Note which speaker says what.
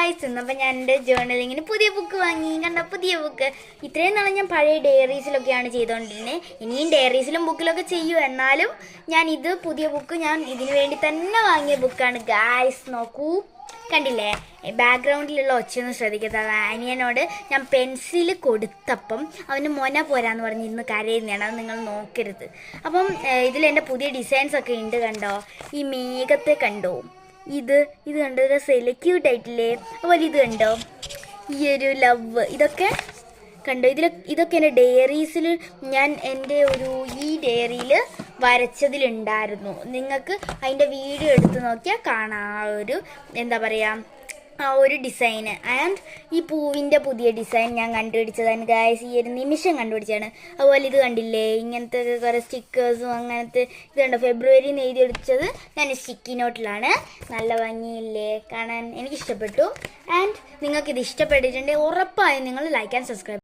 Speaker 1: Guys എന്നപ്പോൾ ഞാൻ എൻ്റെ ജേർണലിങ്ങിന് പുതിയ ബുക്ക് വാങ്ങി. കണ്ട പുതിയ ബുക്ക്. ഇത്രയും നാളെ ഞാൻ പഴയ ഡയറീസിലൊക്കെയാണ് ചെയ്തുകൊണ്ടിരുന്നത്. ഇനിയും ഡയറീസിലും ബുക്കിലൊക്കെ ചെയ്യൂ. എന്നാലും ഞാൻ ഇത് പുതിയ ബുക്ക് ഞാൻ ഇതിനു വേണ്ടി തന്നെ വാങ്ങിയ ബുക്കാണ് ഗായ്സ്. നോക്കൂ, കണ്ടില്ലേ? ബാക്ക്ഗ്രൗണ്ടിലുള്ള ഒച്ചയൊന്നും ശ്രദ്ധിക്കാത്ത അനിയനോട് ഞാൻ പെൻസിൽ കൊടുത്തപ്പം അവന് മൊന പോരാന്ന് പറഞ്ഞ് ഇന്ന് കരയുന്നതാണ്. അത് നിങ്ങൾ നോക്കരുത്. അപ്പം ഇതിലെൻ്റെ പുതിയ ഡിസൈൻസ് ഒക്കെ ഉണ്ട്. കണ്ടോ? ഈ മേഘത്തെ കണ്ടോ? ഇത് കണ്ടോ? ഇത് സെലക്യൂട്ട് ആയിട്ടില്ലേ? അതുപോലെ ഇത് കണ്ടോ? ഈ ഒരു ലവ്, ഇതൊക്കെ കണ്ടോ? ഇതൊക്കെ എൻ്റെ ഡയറീസിൽ ഞാൻ എൻ്റെ ഈ ഡയറിയിൽ വരച്ചതിലുണ്ടായിരുന്നു. നിങ്ങൾക്ക് അതിൻ്റെ വീഡിയോ എടുത്ത് നോക്കിയാൽ കാണാം എന്താ പറയുക, ആ ഒരു ഡിസൈന്. ആൻഡ് ഈ പൂവിൻ്റെ പുതിയ ഡിസൈൻ ഞാൻ കണ്ടുപിടിച്ചതാണ് ഗായ്സ്. ഈ ഒരു നിമിഷം കണ്ടുപിടിച്ചതാണ്. അതുപോലെ ഇത് കണ്ടില്ലേ? ഇങ്ങനത്തെ കുറേ സ്റ്റിക്കേഴ്സും അങ്ങനത്തെ ഇത് കണ്ടോ? ഫെബ്രുവരിയിൽ നിന്ന് എഴുതിയെടുത്തത് ഞാൻ സ്റ്റിക്കി നോട്ടിലാണ്. നല്ല ഭംഗിയില്ലേ കാണാൻ? എനിക്കിഷ്ടപ്പെട്ടു. ആൻഡ് നിങ്ങൾക്കിത് ഇഷ്ടപ്പെട്ടിട്ടുണ്ടെങ്കിൽ ഉറപ്പായും നിങ്ങൾ ലൈക്ക് ആൻഡ് സബ്സ്ക്രൈബ്.